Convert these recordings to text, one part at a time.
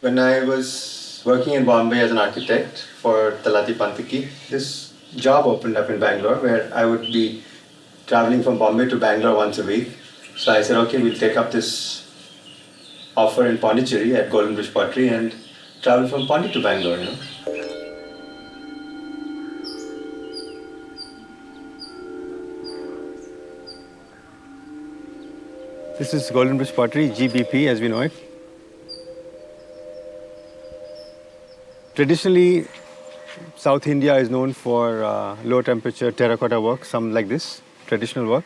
When I was working in Bombay as an architect for Talati Pantiki, this job opened up in Bangalore where I would be traveling from Bombay to Bangalore once a week. So I said, okay, we'll take up this offer in Pondicherry at Golden Bridge Pottery and travel from Pondi to Bangalore, you know. This is Golden Bridge Pottery, GBP as we know it. Traditionally, South India is known for low temperature terracotta work, some like this, traditional work,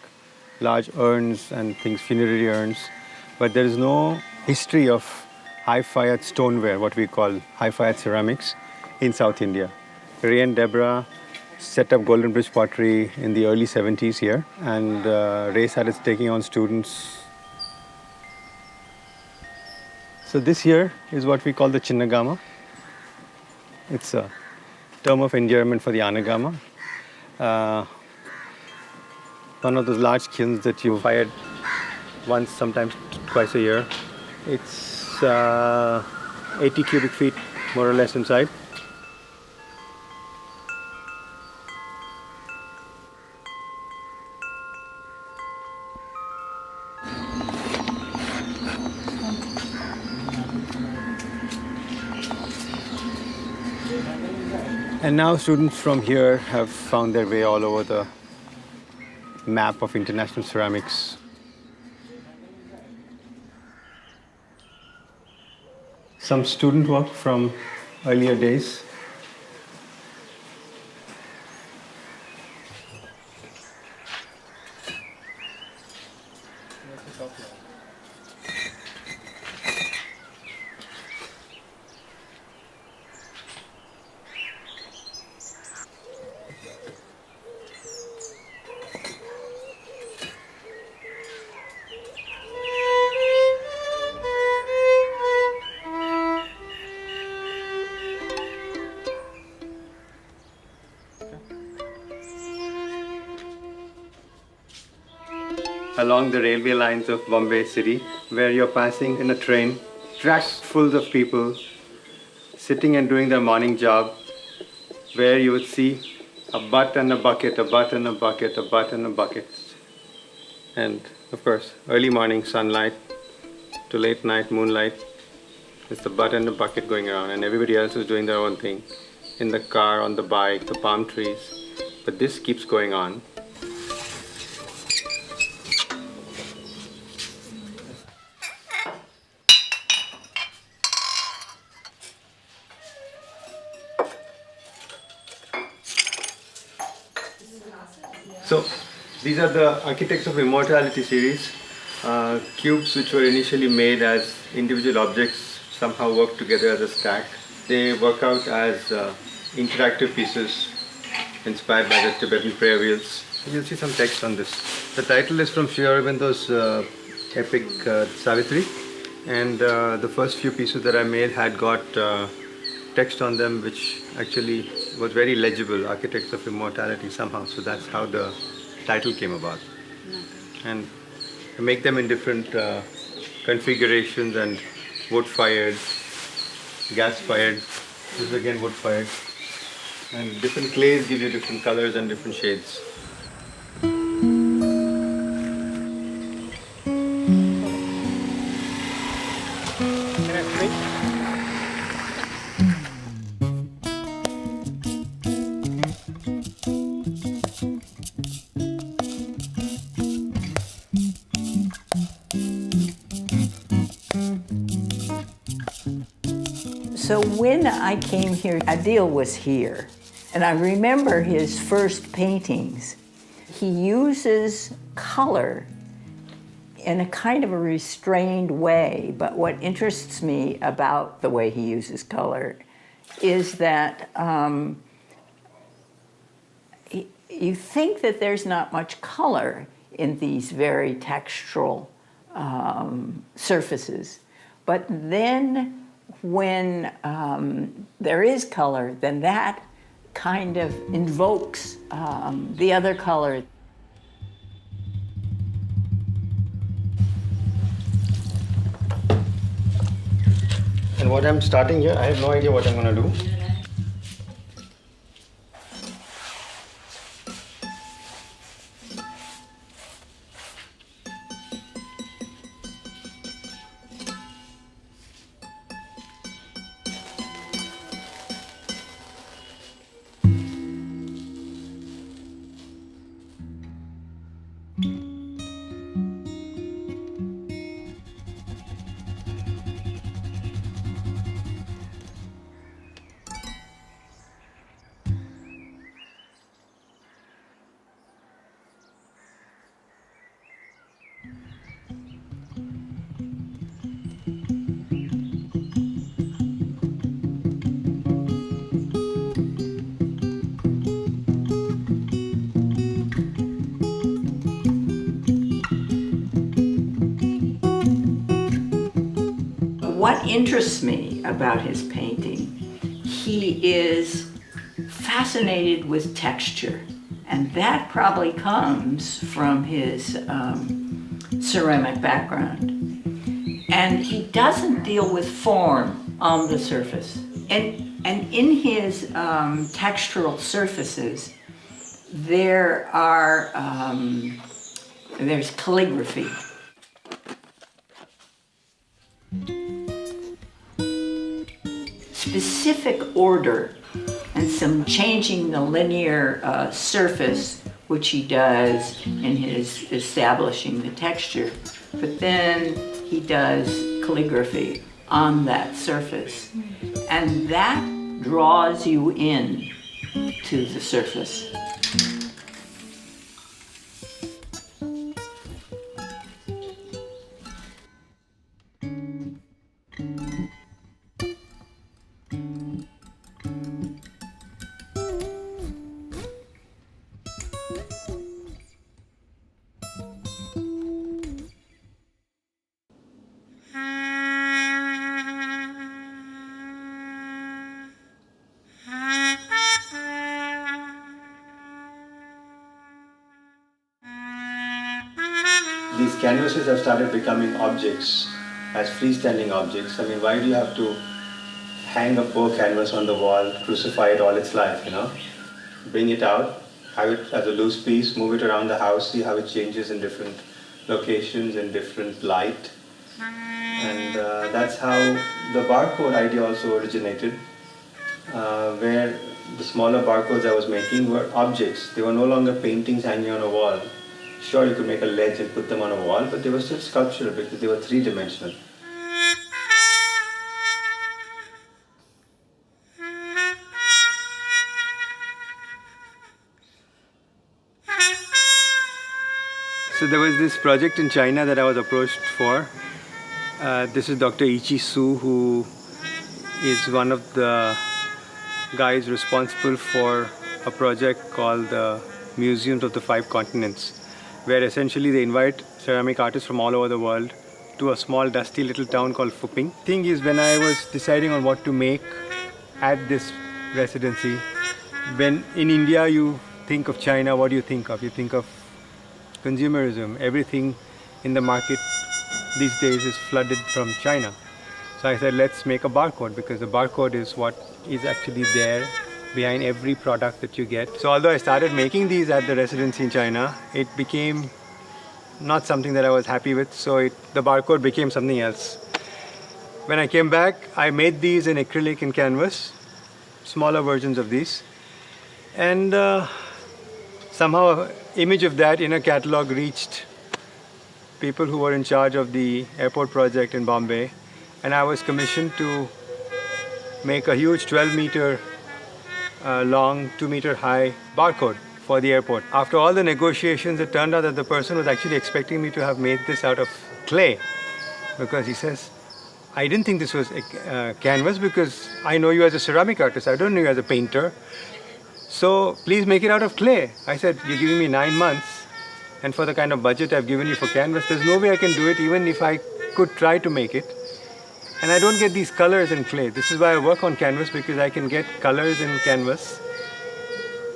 large urns and things, funerary urns. But there is no history of high-fired stoneware, what we call high-fired ceramics, in South India. Ray and Deborah set up Golden Bridge Pottery in the early 70s here, and Ray started taking on students. So this here is what we call the Chinnagama. It's a term of endearment for the Anagama. One of those large kilns that you fired once, sometimes twice a year. It's 80 cubic feet, more or less, inside. And now students from here have found their way all over the map of international ceramics. Some student work from earlier days. Along the railway lines of Bombay city, where you're passing in a train, tracks full of people sitting and doing their morning job, where you would see a butt and a bucket, a butt and a bucket, a butt and a bucket. And of course, early morning sunlight to late night moonlight. It's the butt and the bucket going around, and everybody else is doing their own thing. In the car, on the bike, the palm trees. But this keeps going on. So these are the Architects of Immortality series, cubes which were initially made as individual objects somehow work together as a stack. They work out as interactive pieces inspired by the Tibetan prayer wheels. You'll see some text on this. The title is from Sri Aurobindo's epic Savitri, and the first few pieces that I made had got text on them which actually was very legible, Architects of Immortality somehow, so that's how the title came about. And I make them in different configurations and wood-fired, gas-fired, this is again wood-fired, and different clays give you different colors and different shades. Can I speak? So when I came here, Adil was here, and I remember his first paintings. He uses color in a kind of a restrained way, but what interests me about the way he uses color is that you think that there's not much color in these very textural surfaces, but then when there is color, then that kind of invokes the other color. And what I'm starting here, I have no idea what I'm going to do. What interests me about his painting, he is fascinated with texture, and that probably comes from his ceramic background. And he doesn't deal with form on the surface. And in his textural surfaces, there's calligraphy. Specific order and some changing the linear surface, which he does in his establishing the texture, but then he does calligraphy on that surface, and that draws you in to the surface. These canvases have started becoming objects, as freestanding objects. I mean, why do you have to hang a poor canvas on the wall, crucify it all its life, you know? Bring it out, have it as a loose piece, move it around the house, see how it changes in different locations, in different light. And that's how the barcode idea also originated, where the smaller barcodes I was making were objects. They were no longer paintings hanging on a wall. Sure, you could make a ledge and put them on a wall, but they were still sculptural because they were three-dimensional. So there was this project in China that I was approached for. This is Dr. Ichi Su, who is one of the guys responsible for a project called the Museums of the Five Continents, where essentially they invite ceramic artists from all over the world to a small dusty little town called Fuping. Thing is, when I was deciding on what to make at this residency, when in India you think of China, what do you think of? You think of consumerism. Everything in the market these days is flooded from China. So I said, let's make a barcode, because the barcode is what is actually there behind every product that you get. So although I started making these at the residency in China, it became not something that I was happy with, so the barcode became something else. When I came back, I made these in acrylic and canvas, smaller versions of these, and somehow an image of that in a catalog reached people who were in charge of the airport project in Bombay, and I was commissioned to make a huge 12-meter long, 2-meter high barcode for the airport. After all the negotiations, it turned out that the person was actually expecting me to have made this out of clay, because he says, I didn't think this was a canvas because I know you as a ceramic artist, I don't know you as a painter, so please make it out of clay. I said, you're giving me 9 months, and for the kind of budget I've given you for canvas, there's no way I can do it even if I could try to make it. And I don't get these colors in clay. This is why I work on canvas, because I can get colors in canvas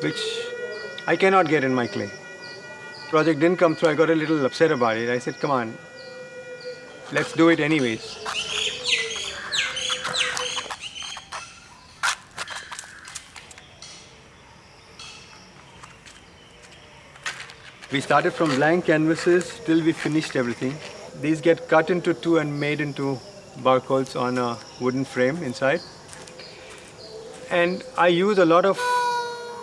which I cannot get in my clay. Project didn't come through. I got a little upset about it. I said, come on, let's do it anyways. We started from blank canvases till we finished everything. These get cut into two and made into barcodes on a wooden frame inside. And I use a lot of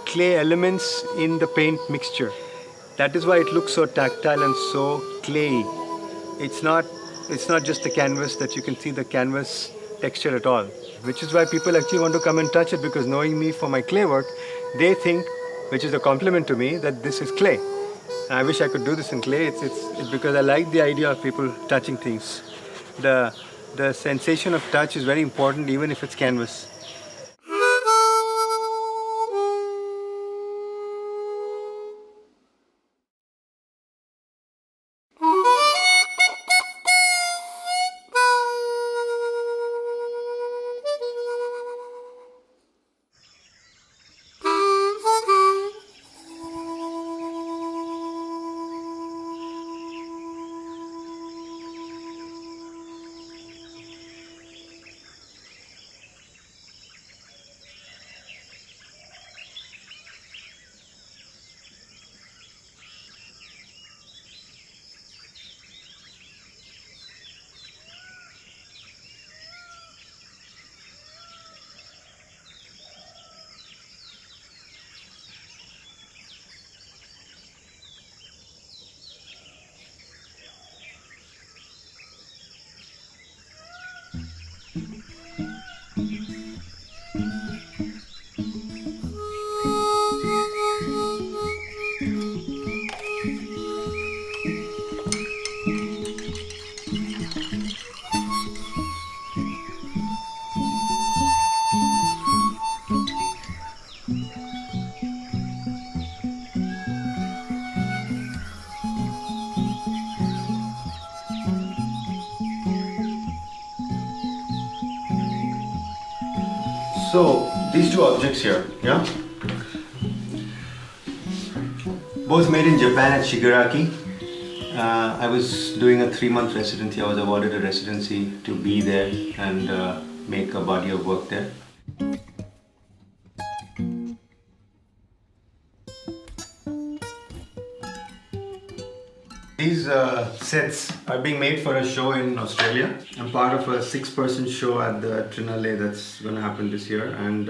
clay elements in the paint mixture. That is why it looks so tactile and so clayey. It's not just the canvas that you can see the canvas texture at all. Which is why people actually want to come and touch it, because knowing me for my clay work, they think, which is a compliment to me, that this is clay. And I wish I could do this in clay. It's because I like the idea of people touching things. The sensation of touch is very important, even if it's canvas. So these two objects here, yeah, both made in Japan at Shigaraki. I was doing a 3-month residency. I was awarded a residency to be there and make a body of work there. These sets are being made for a show in Australia. I'm part of a 6-person show at the Trinale that's going to happen this year. And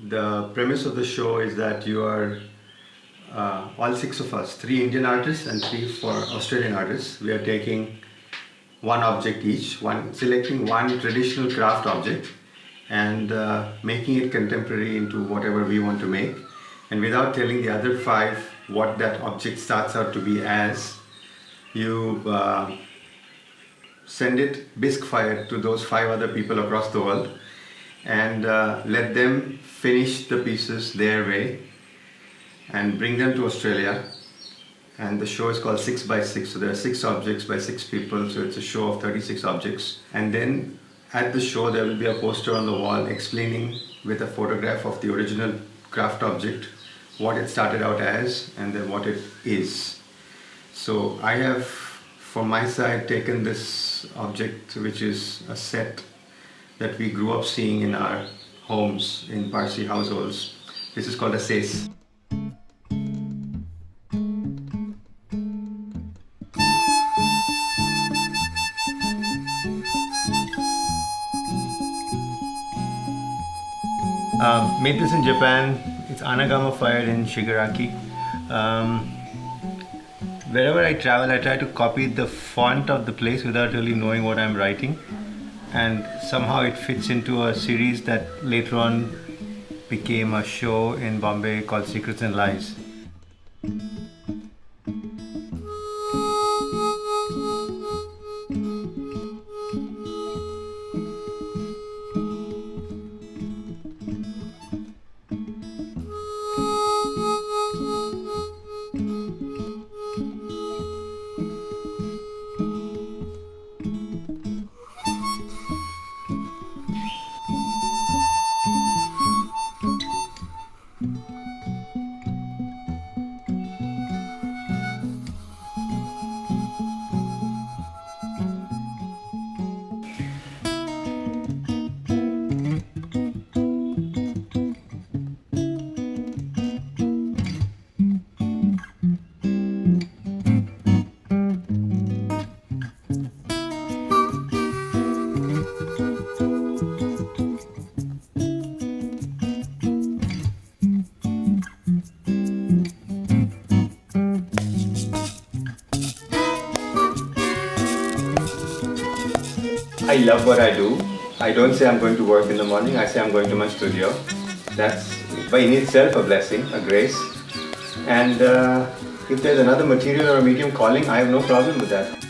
the premise of the show is that you are, all 6 of us, 3 Indian artists and 3 for Australian artists. We are taking one object each, selecting one traditional craft object and making it contemporary into whatever we want to make. And without telling the other 5 what that object starts out to be as, you send it bisque fired to those 5 other people across the world and let them finish the pieces their way and bring them to Australia. And the show is called 6 by 6, so there are 6 objects by 6 people, so it's a show of 36 objects. And then at the show there will be a poster on the wall explaining with a photograph of the original craft object what it started out as and then what it is. So I have, from my side, taken this object, which is a set that we grew up seeing in our homes, in Parsi households. This is called a sais. Made this in Japan. It's Anagama fired in Shigaraki. Wherever I travel, I try to copy the font of the place without really knowing what I'm writing. And somehow it fits into a series that later on became a show in Bombay called Secrets and Lies. I love what I do. I don't say I'm going to work in the morning, I say I'm going to my studio. That's by in itself a blessing, a grace. And if there's another material or a medium calling, I have no problem with that.